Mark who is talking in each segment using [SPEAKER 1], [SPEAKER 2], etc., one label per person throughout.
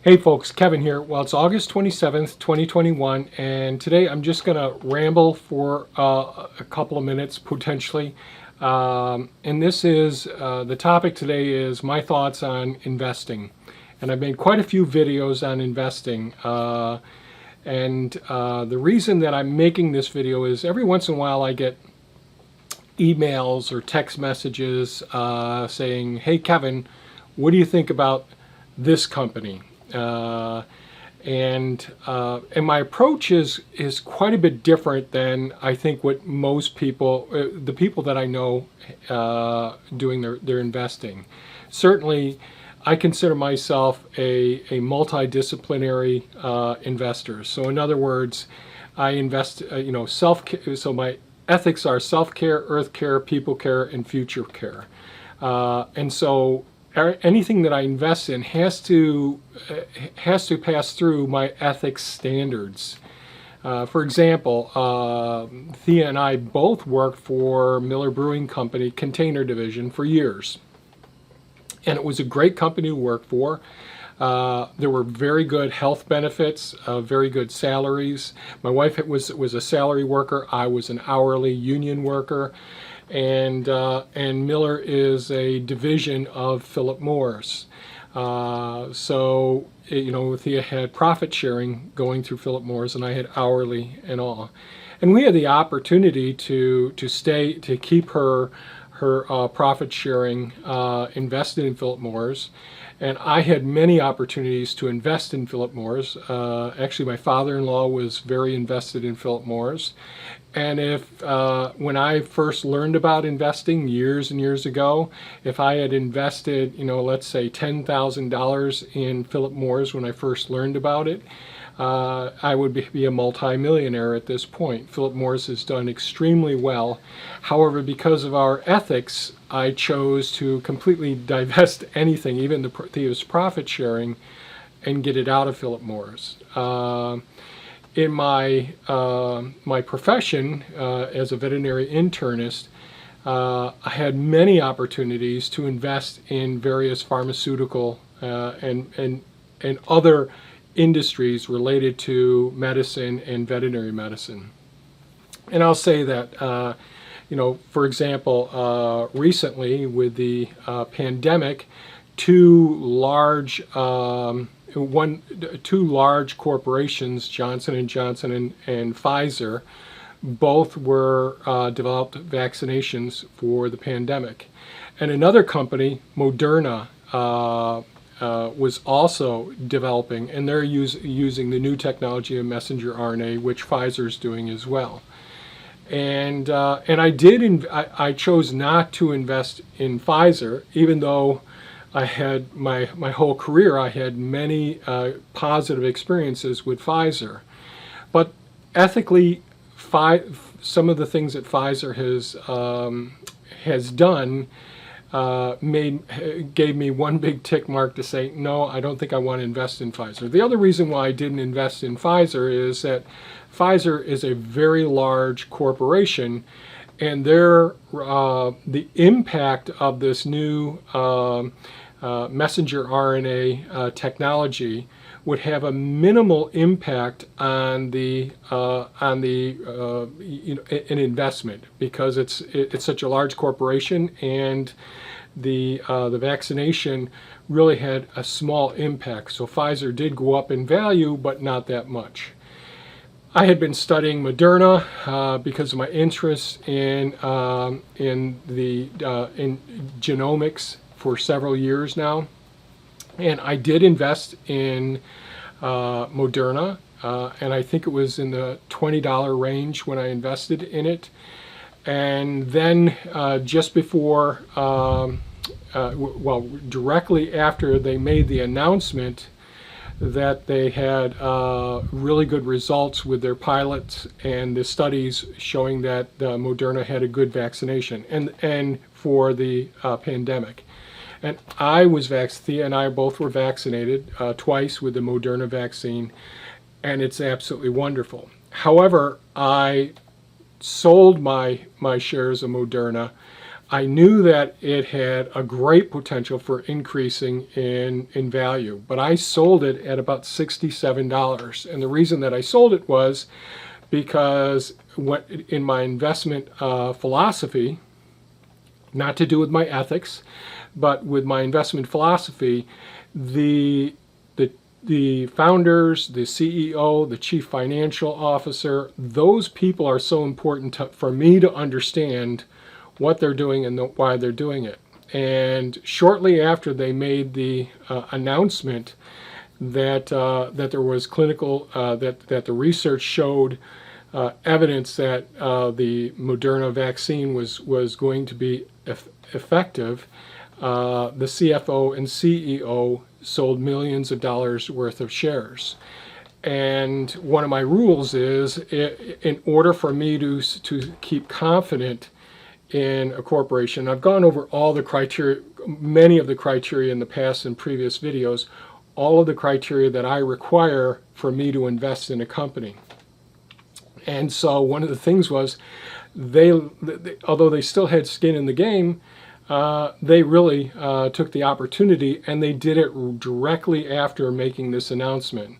[SPEAKER 1] Hey folks, Kevin here. Well, it's August 27th, 2021, and today I'm just going to ramble for a couple of minutes potentially. And this is, the topic today is my thoughts on investing. And I've made quite a few videos on investing. The reason that I'm making this video is every once in a while I get emails or text messages saying, hey Kevin, what do you think about this company? And my approach is quite a bit different than I think what most people, the people that I know doing their investing. Certainly, I consider myself a multidisciplinary investor. So in other words, I invest, self-care. So my ethics are self-care, earth care, people care, and future care. And so anything that I invest in has to pass through my ethics standards. For example, Thea and I both worked for Miller Brewing Company Container Division for years, and it was a great company to work for. There were very good health benefits, very good salaries. My wife was a salary worker. I was an hourly union worker. And Miller is a division of Philip Morris. So, Thea had profit sharing going through Philip Morris, and I had hourly and all. And we had the opportunity to keep her profit sharing invested in Philip Morris. And I had many opportunities to invest in Philip Morris. Actually, my father-in-law was very invested in Philip Morris. And when I first learned about investing years and years ago, if I had invested, let's say $10,000 in Philip Morris when I first learned about it, I would be a multimillionaire at this point. Philip Morris has done extremely well. However, because of our ethics, I chose to completely divest anything, even Thea's profit sharing, and get it out of Philip Morris. In my profession as a veterinary internist, I had many opportunities to invest in various pharmaceutical and other industries related to medicine and veterinary medicine. And I'll say that, for example, recently with the pandemic, two large corporations, Johnson & Johnson and Pfizer, both were developed vaccinations for the pandemic. And another company, Moderna, was also developing, and they're using the new technology of messenger RNA, which Pfizer's doing as well. And I chose not to invest in Pfizer, even though I had my whole career, I had many positive experiences with Pfizer. But ethically, some of the things that Pfizer has done gave me one big tick mark to say, no, I don't think I want to invest in Pfizer. The other reason why I didn't invest in Pfizer is that Pfizer is a very large corporation, and the impact of this new messenger RNA technology would have a minimal impact on an investment, because it's such a large corporation, and the vaccination really had a small impact. So Pfizer did go up in value, but not that much. I had been studying Moderna because of my interest in genomics for several years now, and I did invest in Moderna, and I think it was in the $20 range when I invested in it. And then just before, directly after they made the announcement that they had really good results with their pilots and the studies showing that Moderna had a good vaccination and for the pandemic. And I was vaccinated, Thea and I both were vaccinated twice with the Moderna vaccine, and it's absolutely wonderful. However, I sold my shares of Moderna I knew that it had a great potential for increasing in value, but I sold it at about $67. And the reason that I sold it was because what in my investment philosophy, not to do with my ethics, but with my investment philosophy, the the founders, the CEO, the chief financial officer, those people are so important for me to understand what they're doing and why they're doing it. And shortly after they made the announcement that that there was clinical that the research showed evidence that the Moderna vaccine was going to be effective, the CFO and CEO sold millions of dollars worth of shares. And one of my rules is, in order for me to keep confident in a corporation, I've gone over all the criteria, many of the criteria in the past and previous videos, all of the criteria that I require for me to invest in a company. And so one of the things was, although they still had skin in the game, they really took the opportunity, and they did it directly after making this announcement.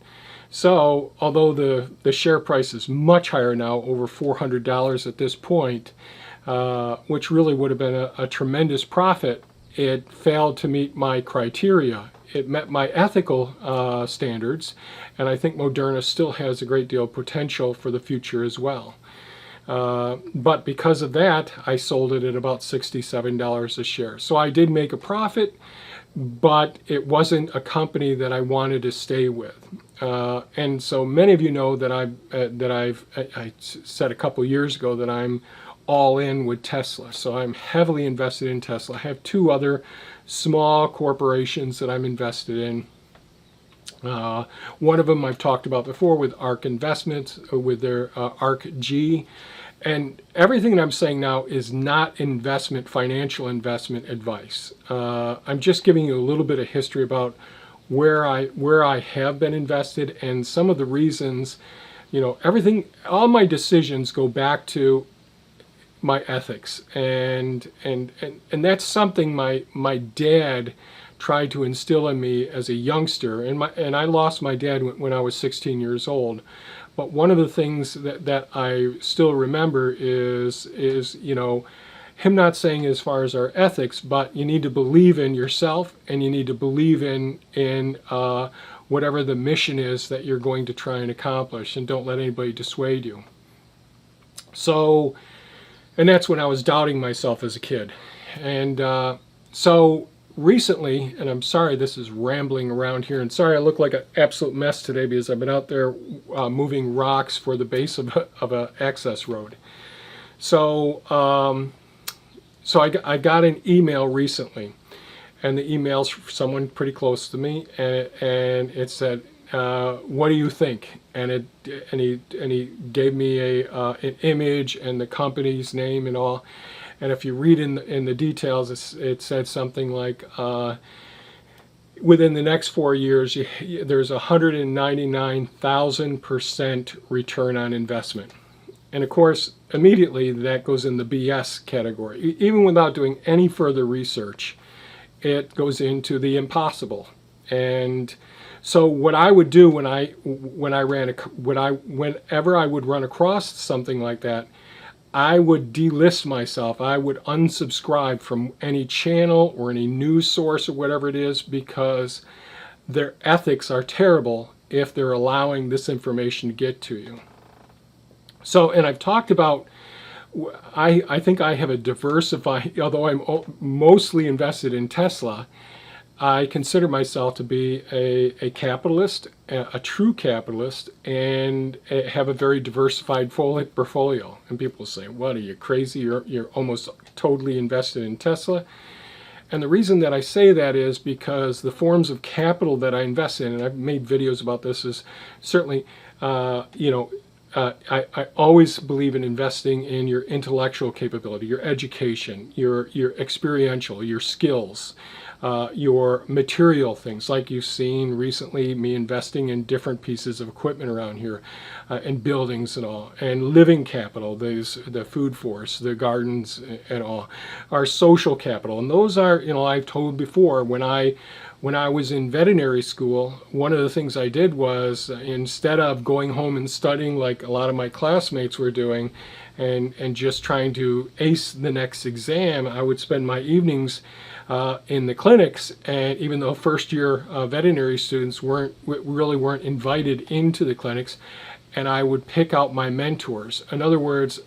[SPEAKER 1] So although the share price is much higher now, over $400 at this point, which really would have been a tremendous profit, it failed to meet my criteria. It met my ethical standards, and I think Moderna still has a great deal of potential for the future as well. But because of that, I sold it at about $67 a share. So I did make a profit, but it wasn't a company that I wanted to stay with. And so many of you know that I said a couple years ago that I'm all in with Tesla. So I'm heavily invested in Tesla. I have two other small corporations that I'm invested in. One of them I've talked about before with ARK Investments, with their ARK-G. And everything that I'm saying now is not financial investment advice. I'm just giving you a little bit of history about where I have been invested, and some of the reasons. All my decisions go back to my ethics, and that's something my dad tried to instill in me as a youngster, and I lost my dad when I was 16 years old. But one of the things that I still remember is him not saying as far as our ethics, but you need to believe in yourself, and you need to believe in whatever the mission is that you're going to try and accomplish, and don't let anybody dissuade you. So, and that's when I was doubting myself as a kid. And so recently, and I'm sorry this is rambling around here, and sorry I look like an absolute mess today because I've been out there moving rocks for the base of a access road. So I got an email recently, and the email's from someone pretty close to me, and it said, what do you think? And he gave me an image and the company's name and all. And if you read in the details, it said something like, within the next 4 years, there's 199,000% return on investment. And of course, immediately that goes in the BS category. Even without doing any further research, it goes into the impossible. And so what I would do whenever I would run across something like that, I would delist myself. I would unsubscribe from any channel or any news source or whatever it is, because their ethics are terrible if they're allowing this information to get to you. So, and I've talked about, I think I have a diversified, although I'm mostly invested in Tesla, I consider myself to be a capitalist, a true capitalist, and have a very diversified portfolio. And people say, what, are you crazy? You're almost totally invested in Tesla. And the reason that I say that is because the forms of capital that I invest in, and I've made videos about this, is certainly, I always believe in investing in your intellectual capability, your education, your experiential, your skills. your material things, like you've seen recently me investing in different pieces of equipment around here, and buildings and all, and living capital, the food forest, the gardens and all, our social capital. And those are, I've told before, when I was in veterinary school, one of the things I did was, instead of going home and studying like a lot of my classmates were doing, and just trying to ace the next exam, I would spend my evenings in the clinics. And even though first year veterinary students really weren't invited into the clinics, and I would pick out my mentors. In other words,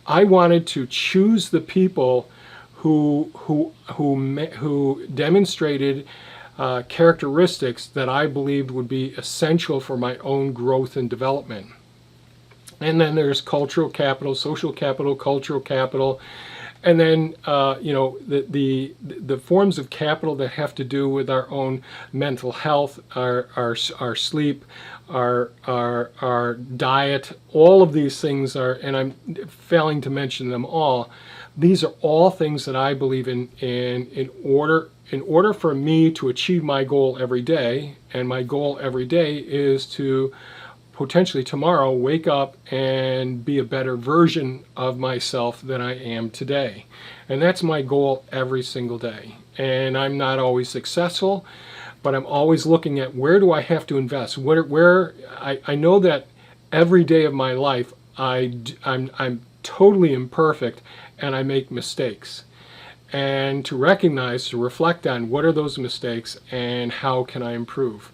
[SPEAKER 1] I wanted to choose the people who demonstrated characteristics that I believed would be essential for my own growth and development. And then there's cultural capital, social capital, cultural capital, and then the forms of capital that have to do with our own mental health, our sleep, our diet. All of these things are, and I'm failing to mention them all. These are all things that I believe in order for me to achieve my goal every day. And my goal every day is to potentially tomorrow wake up and be a better version of myself than I am today. And that's my goal every single day. And I'm not always successful, but I'm always looking at, where do I have to invest? Where I know that every day of my life I'm totally imperfect and I make mistakes. And to recognize, to reflect on, what are those mistakes and how can I improve?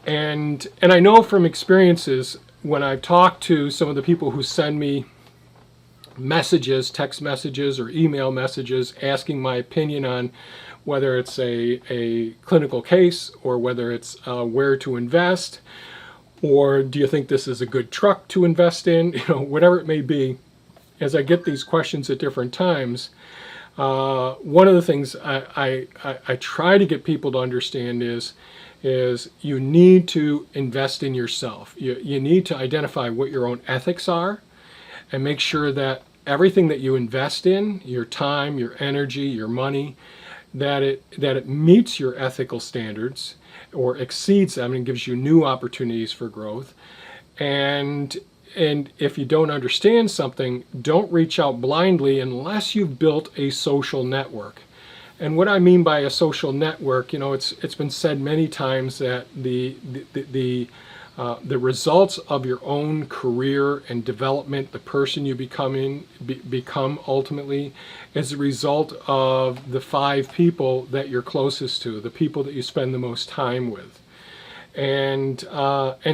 [SPEAKER 1] And I know from experiences, when I've talked to some of the people who send me messages, text messages or email messages, asking my opinion on whether it's a clinical case, or whether it's where to invest, or do you think this is a good truck to invest in, whatever it may be. As I get these questions at different times, one of the things I try to get people to understand is you need to invest in yourself. You need to identify what your own ethics are, and make sure that everything that you invest in, your time, your energy, your money, that it meets your ethical standards or exceeds them and gives you new opportunities for growth. And if you don't understand something, don't reach out blindly unless you've built a social network. And what I mean by a social network, it's been said many times that the results of your own career and development, the person you become ultimately, is the result of the 5 people that you're closest to, the people that you spend the most time with. And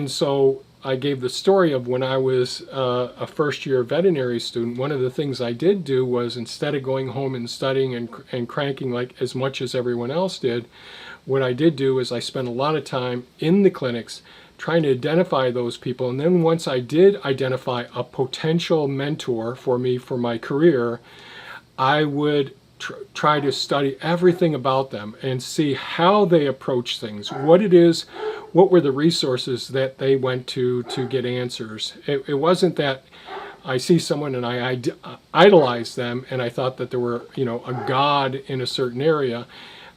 [SPEAKER 1] so I gave the story of when I was a first-year veterinary student. One of the things I did do was, instead of going home and studying and cranking like as much as everyone else did, what I did do is I spent a lot of time in the clinics trying to identify those people. And then once I did identify a potential mentor for me for my career, I would try to study everything about them and see how they approach things, what were the resources that they went to get answers. It wasn't that I see someone and I idolize them and I thought that there were, a god in a certain area.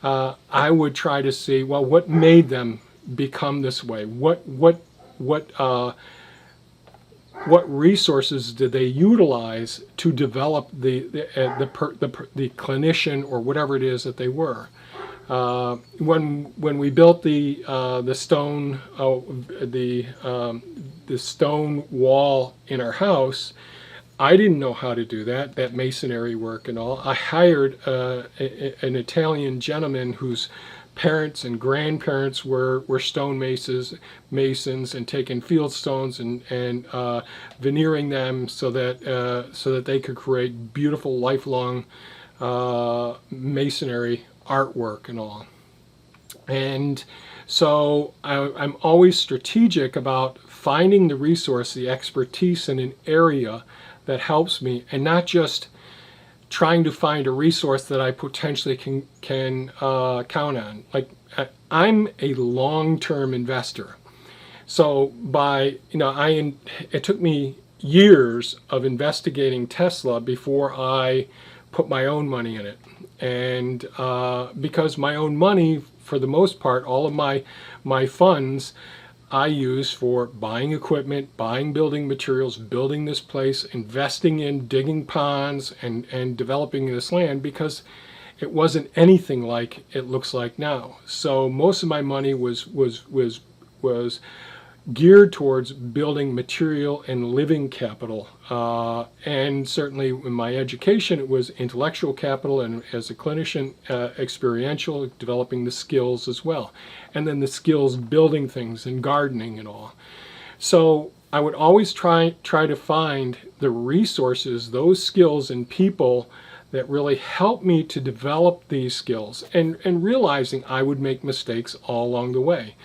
[SPEAKER 1] I would try to see, well, what made them become this way? What resources did they utilize to develop the clinician or whatever it is that they were? When we built the stone wall in our house, I didn't know how to do that masonry work and all. I hired an Italian gentleman whose parents and grandparents were stone masons and taking field stones and veneering them so that they could create beautiful lifelong masonry artwork and all. And so I'm always strategic about finding the resource, the expertise in an area that helps me, and not just trying to find a resource that I potentially can count on. Like, I'm a long-term investor. So it took me years of investigating Tesla before I put my own money in it. And because my own money, for the most part, all of my funds I use for buying equipment, buying building materials, building this place, investing in digging ponds and developing this land, because it wasn't anything like it looks like now. So most of my money was geared towards building material and living capital. And certainly in my education, it was intellectual capital, and as a clinician, experiential, developing the skills as well. And then the skills building things and gardening and all. So I would always try to find the resources, those skills and people that really helped me to develop these skills, and realizing I would make mistakes all along the way.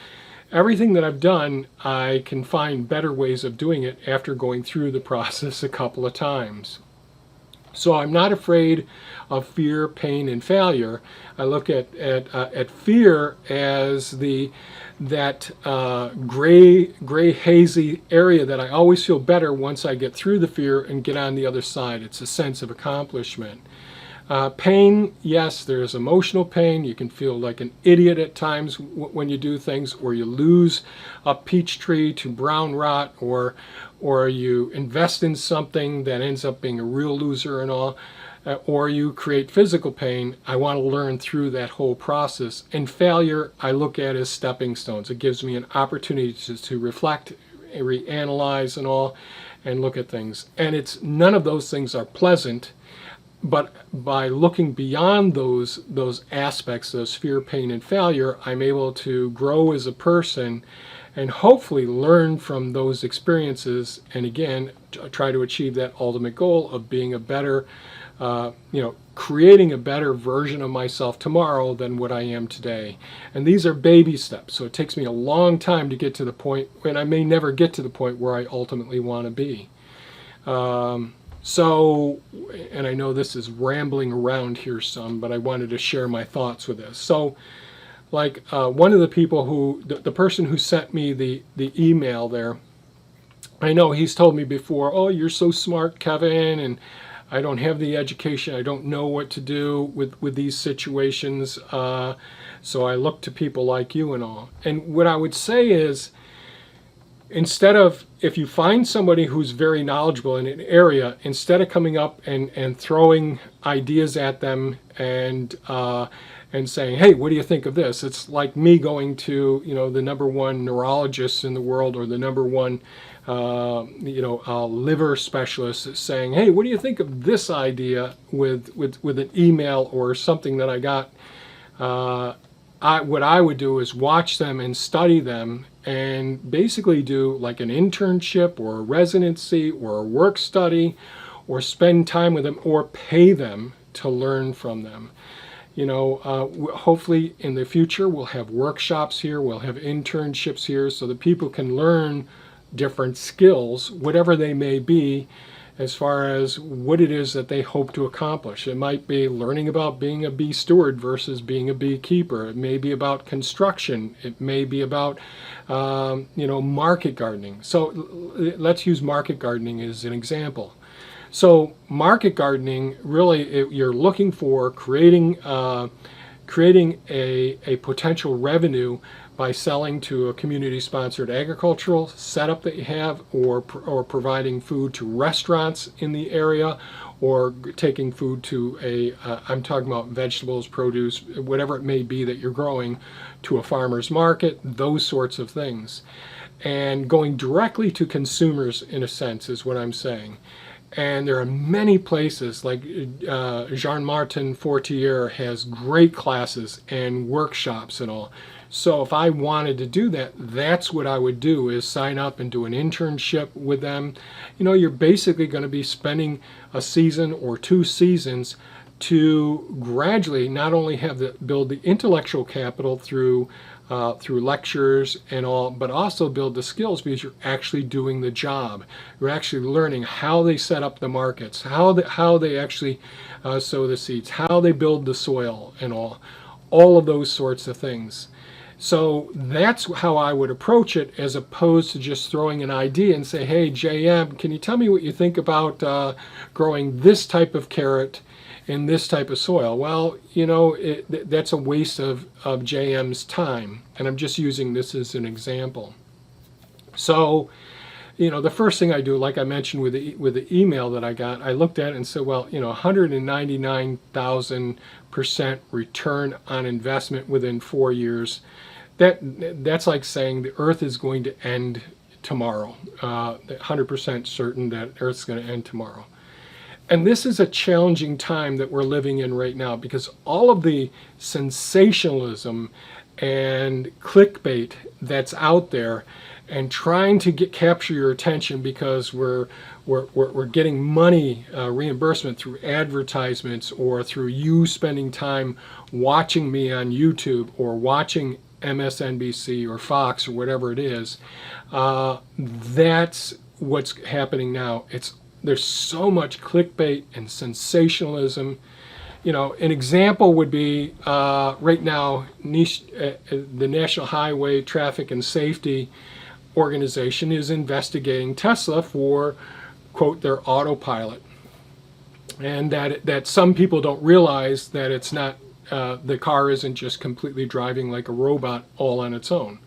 [SPEAKER 1] Everything that I've done, I can find better ways of doing it after going through the process a couple of times. So I'm not afraid of fear, pain, and failure. I look at fear as that gray, hazy area that I always feel better once I get through the fear and get on the other side. It's a sense of accomplishment. Pain, yes, there's emotional pain. You can feel like an idiot at times when you do things, or you lose a peach tree to brown rot, or you invest in something that ends up being a real loser and all, or you create physical pain. I want to learn through that whole process. And failure, I look at as stepping stones. It gives me an opportunity to reflect, reanalyze and all, and look at things. And it's none of those things are pleasant. But by looking beyond those aspects, those fear, pain, and failure, I'm able to grow as a person and hopefully learn from those experiences, and again, try to achieve that ultimate goal of being a better, creating a better version of myself tomorrow than what I am today. And these are baby steps, so it takes me a long time to get to the point, and I may never get to the point where I ultimately want to be. So, and I know this is rambling around here some, but I wanted to share my thoughts with this. So, like one of the people the person who sent me the email there, I know he's told me before, oh, you're so smart, Kevin, and I don't have the education, I don't know what to do with these situations, so I look to people like you and all. And what I would say is, instead of, if you find somebody who's very knowledgeable in an area, instead of coming up and throwing ideas at them and saying, hey, what do you think of this? It's like me going to, the number one neurologist in the world, or the number one, liver specialist, saying, hey, what do you think of this idea with an email or something that I got? What I would do is watch them and study them, and basically do like an internship or a residency or a work study, or spend time with them, or pay them to learn from them. Hopefully in the future we'll have workshops here, we'll have internships here, so that people can learn different skills, whatever they may be, as far as what it is that they hope to accomplish. It might be learning about being a bee steward versus being a beekeeper. It may be about construction. It may be about, market gardening. So let's use market gardening as an example. So market gardening, really, you're looking for creating a potential revenue by selling to a community-sponsored agricultural setup that you have, or providing food to restaurants in the area, or taking food to I'm talking about vegetables, produce, whatever it may be that you're growing, to a farmer's market, those sorts of things. And going directly to consumers, in a sense, is what I'm saying. And there are many places, like Jean-Martin Fortier has great classes and workshops and all. So if I wanted to do that, that's what I would do, is sign up and do an internship with them. You're basically going to be spending a season or 2 seasons to gradually not only build the intellectual capital through lectures and all, but also build the skills, because you're actually doing the job. You're actually learning how they set up the markets, how they actually sow the seeds, how they build the soil and all of those sorts of things. So that's how I would approach it, as opposed to just throwing an idea and say, hey, JM, can you tell me what you think about growing this type of carrot in this type of soil? Well, that's a waste of JM's time. And I'm just using this as an example. So, the first thing I do, like I mentioned with the email that I got, I looked at it and said, well, 199,000% return on investment within 4 years. That's like saying the Earth is going to end tomorrow. 100% certain that Earth's going to end tomorrow. And this is a challenging time that we're living in right now, because all of the sensationalism and clickbait that's out there, and trying to capture your attention because we're getting money reimbursement through advertisements, or through you spending time watching me on YouTube or watching MSNBC or Fox or whatever it is. That's what's happening now. There's so much clickbait and sensationalism. An example would be right now, the National Highway Traffic and Safety Organization is investigating Tesla for, quote, their autopilot, and that some people don't realize that it's not, the car isn't just completely driving like a robot all on its own.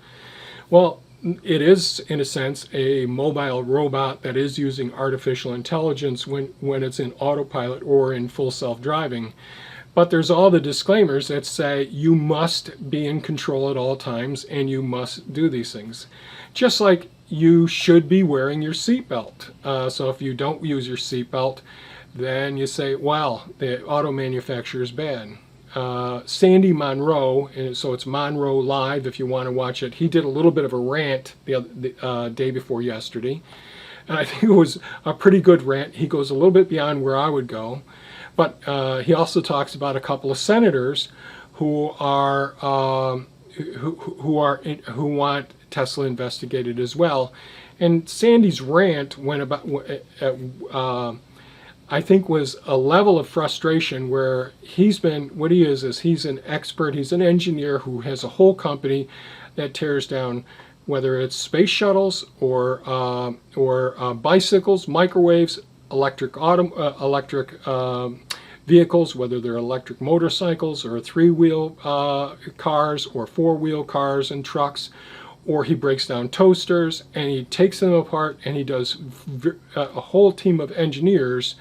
[SPEAKER 1] Well, it is, in a sense, a mobile robot that is using artificial intelligence when it's in autopilot or in full self-driving. But there's all the disclaimers that say you must be in control at all times and you must do these things. Just like you should be wearing your seatbelt. So if you don't use your seatbelt, then you say, well, the auto manufacturer is bad. Sandy Monroe, and so it's Monroe Live if you want to watch it, he did a little bit of a rant the day before yesterday. And I think it was a pretty good rant. He goes a little bit beyond where I would go. But he also talks about a couple of senators who want Tesla investigated as well. And Sandy's rant went about, I think, was a level of frustration where he's an expert, he's an engineer who has a whole company that tears down, whether it's space shuttles or bicycles, microwaves, electric vehicles, whether they're electric motorcycles or three-wheel cars or four-wheel cars and trucks, or he breaks down toasters and he takes them apart, and he does a whole team of engineers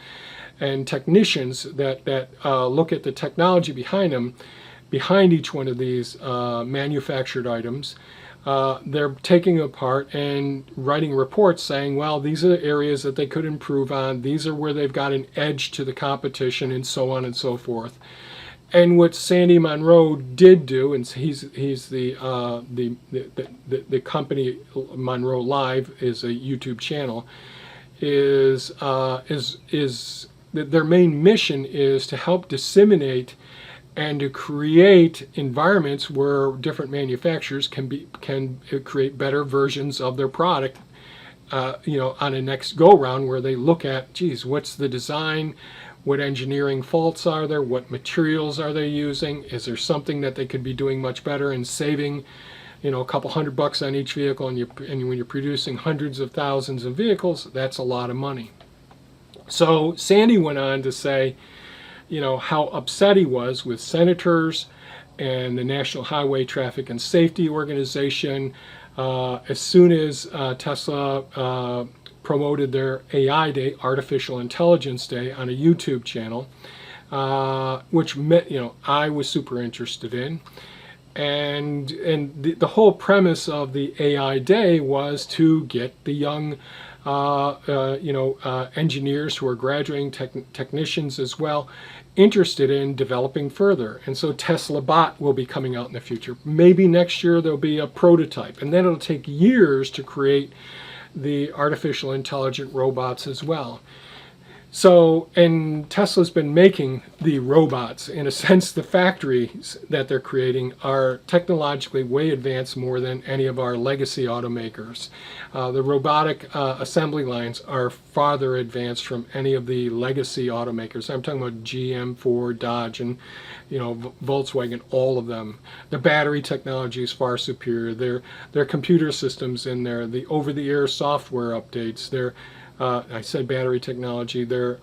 [SPEAKER 1] and technicians that look at the technology behind each one of these manufactured items. They're taking apart and writing reports saying, well, these are the areas that they could improve on, these are where they've got an edge to the competition, and so on and so forth. And what Sandy Monroe did do, and he's the company Monroe Live is a YouTube channel, is that their main mission is to help disseminate and to create environments where different manufacturers can create better versions of their product, on a next go round, where they look at, geez, what's the design, what engineering faults are there, what materials are they using, is there something that they could be doing much better and saving, a couple $100 on each vehicle, and when you're producing hundreds of thousands of vehicles, that's a lot of money. So Sandy went on to say, how upset he was with senators and the National Highway Traffic and Safety Organization. As soon as Tesla promoted their AI Day, Artificial Intelligence Day, on a YouTube channel, which I was super interested in. And the whole premise of the AI Day was to get the young engineers who are graduating, technicians as well, interested in developing further. And so Tesla Bot will be coming out in the future. Maybe next year there'll be a prototype, and then it'll take years to create the artificial intelligent robots as well. So, and Tesla's been making the robots. In a sense, the factories that they're creating are technologically way advanced more than any of our legacy automakers. The robotic assembly lines are farther advanced from any of the legacy automakers. I'm talking about GM, Ford, Dodge, and Volkswagen, all of them. The battery technology is far superior. Their computer systems in there, the over-the-air software updates, I said battery technology, their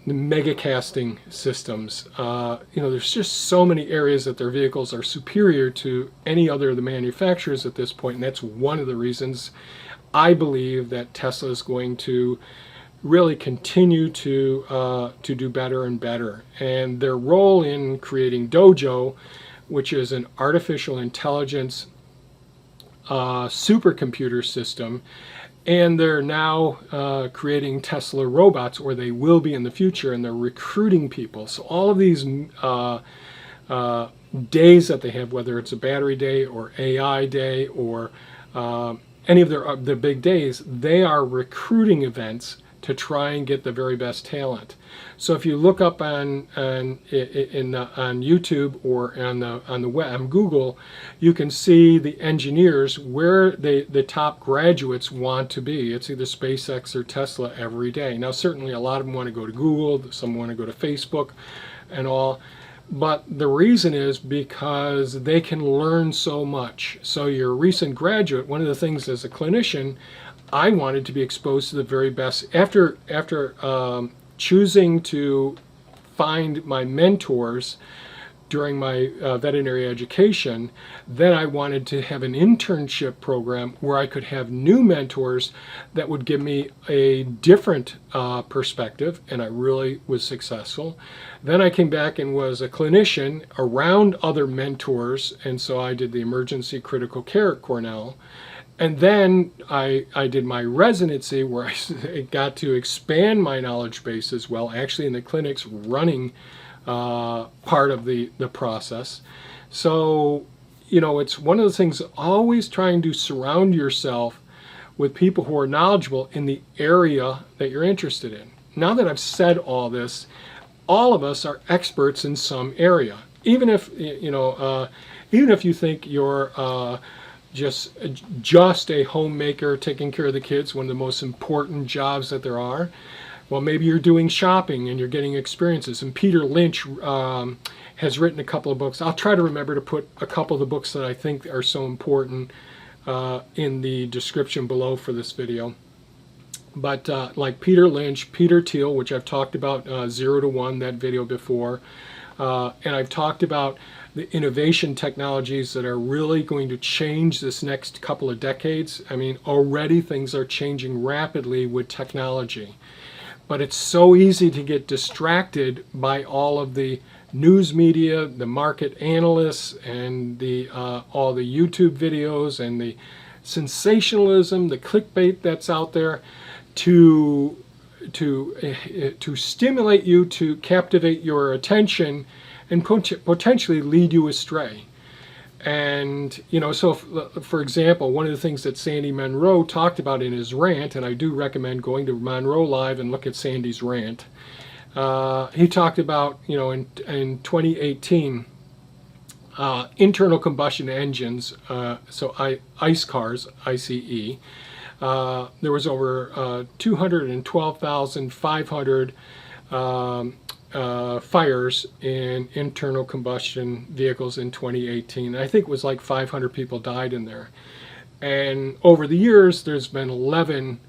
[SPEAKER 1] mega casting systems. There's just so many areas that their vehicles are superior to any other of the manufacturers at this point, and that's one of the reasons I believe that Tesla is going to really continue to do better and better. And their role in creating Dojo, which is an artificial intelligence supercomputer system, and they're now creating Tesla robots, or they will be in the future, and they're recruiting people. So all of these days that they have, whether it's a battery day or AI day or any of their big days, they are recruiting events to try and get the very best talent. So if you look up on YouTube or on the web, on Google, you can see the engineers where the top graduates want to be. It's either SpaceX or Tesla every day. Now, certainly a lot of them want to go to Google, some want to go to Facebook and all. But the reason is because they can learn so much. So your recent graduate, one of the things as a clinician, I wanted to be exposed to the very best. After choosing to find my mentors during my veterinary education, then I wanted to have an internship program where I could have new mentors that would give me a different perspective, and I really was successful. Then I came back and was a clinician around other mentors, and so I did the emergency critical care at Cornell. And then I did my residency where I got to expand my knowledge base as well, actually in the clinics running part of the process. So, it's one of the things, always trying to surround yourself with people who are knowledgeable in the area that you're interested in. Now that I've said all this, all of us are experts in some area. Even if, even if you think you're just a homemaker taking care of the kids, one of the most important jobs that there are. Well, maybe you're doing shopping and you're getting experiences. And Peter Lynch has written a couple of books. I'll try to remember to put a couple of the books that I think are so important in the description below for this video. But like Peter Lynch, Peter Thiel, which I've talked about 0 to 1, that video before. And I've talked about the innovation technologies that are really going to change this next couple of decades. I mean, already things are changing rapidly with technology. But it's so easy to get distracted by all of the news media, the market analysts, and all the YouTube videos and the sensationalism, the clickbait that's out there to stimulate you, to captivate your attention and potentially lead you astray. And, so for example, one of the things that Sandy Munro talked about in his rant, and I do recommend going to Munro Live and look at Sandy's rant, he talked about, in 2018, internal combustion engines, so ICE cars, ICE, there was over 212,500 fires in internal combustion vehicles in 2018. I think it was like 500 people died in there. And over the years, there's been 11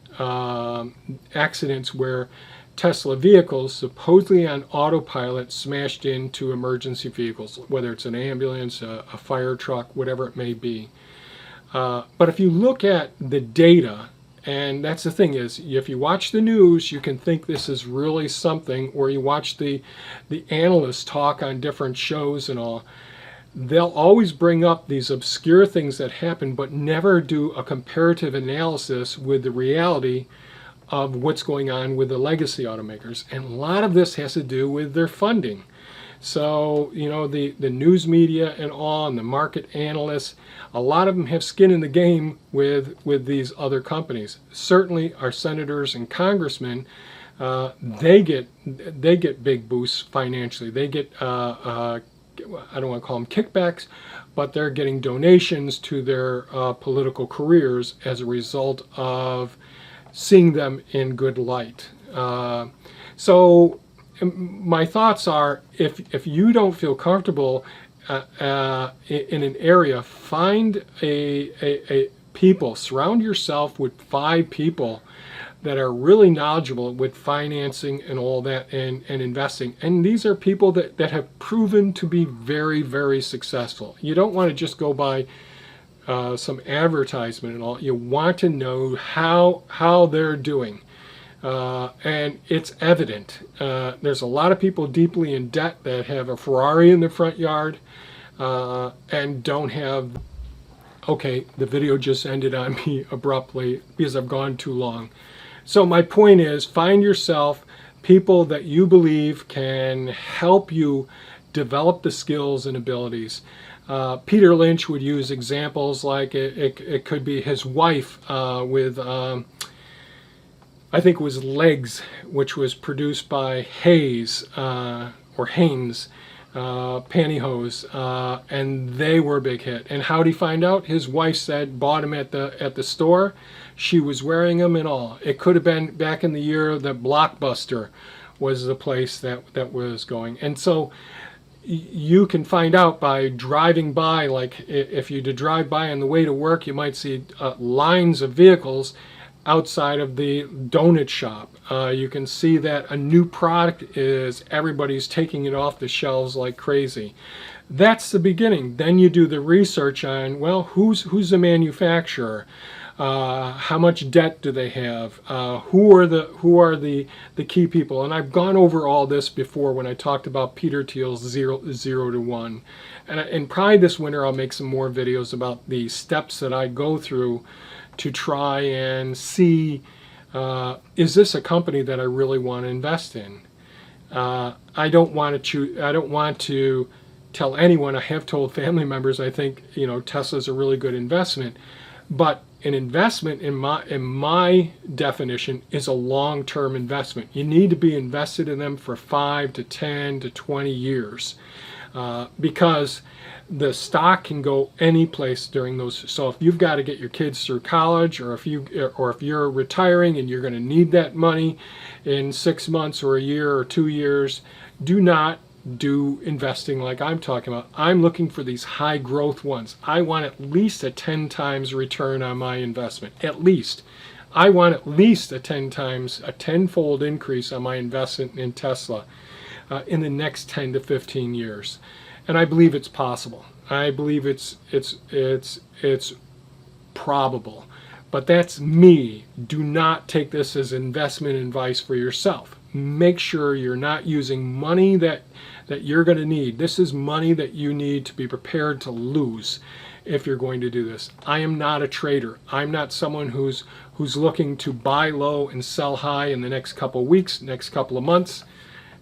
[SPEAKER 1] accidents where Tesla vehicles, supposedly on autopilot, smashed into emergency vehicles, whether it's an ambulance, a fire truck, whatever it may be. But if you look at the data, and that's the thing is, if you watch the news, you can think this is really something, or you watch the analysts talk on different shows and all, they'll always bring up these obscure things that happen, but never do a comparative analysis with the reality of what's going on with the legacy automakers. And a lot of this has to do with their funding. So, the news media and all, and the market analysts, a lot of them have skin in the game with these other companies. Certainly, our senators and congressmen, they get big boosts financially. They get I don't want to call them kickbacks, but they're getting donations to their political careers as a result of seeing them in good light. So my thoughts are, if you don't feel comfortable in an area, find a people, surround yourself with 5 people that are really knowledgeable with financing and all that, and investing. And these are people that have proven to be very, very successful. You don't want to just go by some advertisement and all. You want to know how they're doing. And it's evident. There's a lot of people deeply in debt that have a Ferrari in their front yard and don't have. Okay, the video just ended on me abruptly because I've gone too long. So my point is, find yourself people that you believe can help you develop the skills and abilities. Peter Lynch would use examples like it could be his wife with, I think it was Legs, which was produced by Hayes or Hanes pantyhose, and they were a big hit. And how did he find out? His wife said, bought him at the store. She was wearing them and all. It could have been back in the year that Blockbuster was the place that was going. And so you can find out by driving by. Like if you drive by on the way to work, you might see lines of vehicles outside of the donut shop. You can see that a new product is, everybody's taking it off the shelves like crazy. That's the beginning. Then you do the research on, well, who's the manufacturer? How much debt do they have? Who are the key people? And I've gone over all this before when I talked about Peter Thiel's 0 to 1. And probably this winter I'll make some more videos about the steps that I go through to try and see, is this a company that I really want to invest in? I don't want to tell anyone. I have told family members I think Tesla's a really good investment, but an investment in my definition is a long-term investment. You need to be invested in them for 5 to 10 to 20 years because the stock can go any place during those. So if you've got to get your kids through college, or if you're retiring and you're going to need that money in 6 months or a year or 2 years, do not do investing like I'm talking about. I'm looking for these high growth ones. I want at least a 10 times return on my investment. At least. I want at least a 10-fold increase on my investment in Tesla in the next 10 to 15 years. And I believe it's possible. I believe it's probable. But that's me. Do not take this as investment advice for yourself. Make sure you're not using money that you're going to need. This is money that you need to be prepared to lose if you're going to do this. I am not a trader. I'm not someone who's looking to buy low and sell high in the next couple of weeks, next couple of months.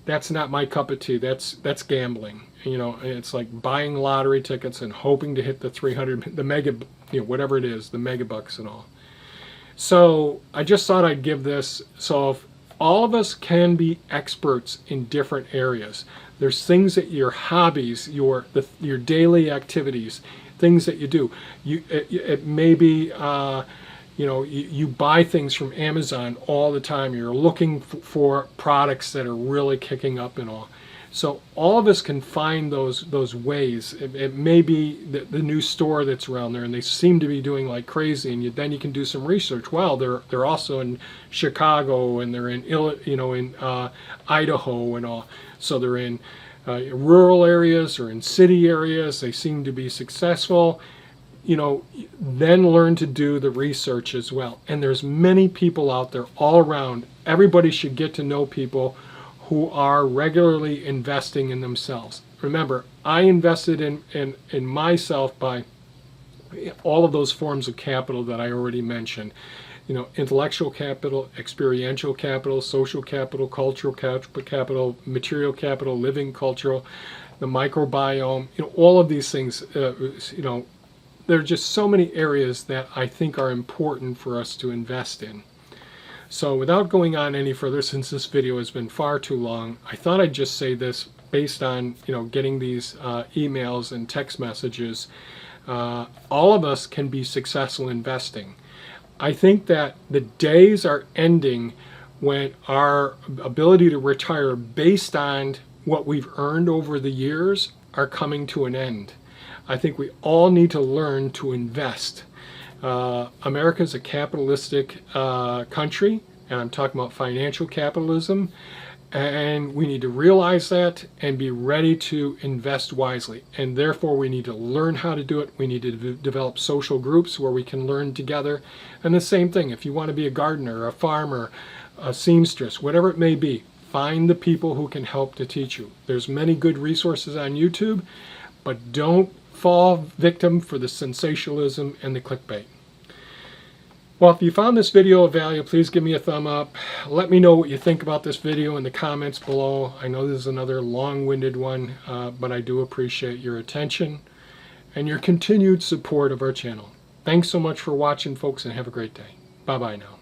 [SPEAKER 1] That's not my cup of tea. That's gambling. It's like buying lottery tickets and hoping to hit the 300, the mega, whatever it is, the mega bucks and all. So I just thought I'd give this. So if all of us can be experts in different areas. There's things that your hobbies, your daily activities, things that you do. It may be, you buy things from Amazon all the time. You're looking for products that are really kicking up and all. So all of us can find those ways. It may be the new store that's around there, and they seem to be doing like crazy. And then you can do some research. Well, they're also in Chicago, and they're in Idaho and all. So they're in rural areas or in city areas. They seem to be successful. Then learn to do the research as well. And there's many people out there all around. Everybody should get to know people who are regularly investing in themselves. Remember, I invested in myself by all of those forms of capital that I already mentioned. Intellectual capital, experiential capital, social capital, cultural capital, material capital, living cultural, the microbiome, all of these things, there are just so many areas that I think are important for us to invest in. So without going on any further, since this video has been far too long, I thought I'd just say this based on getting these emails and text messages. All of us can be successful investing. I think that the days are ending when our ability to retire based on what we've earned over the years are coming to an end. I think we all need to learn to invest. America is a capitalistic country, and I'm talking about financial capitalism, and we need to realize that and be ready to invest wisely. And therefore, we need to learn how to do it. We need to develop social groups where we can learn together. And the same thing, if you want to be a gardener, a farmer, a seamstress, whatever it may be, find the people who can help to teach you. There's many good resources on YouTube, but don't fall victim for the sensationalism and the clickbait. Well, if you found this video of value, please give me a thumb up. Let me know what you think about this video in the comments below. I know this is another long-winded one, but I do appreciate your attention and your continued support of our channel. Thanks so much for watching, folks, and have a great day. Bye-bye now.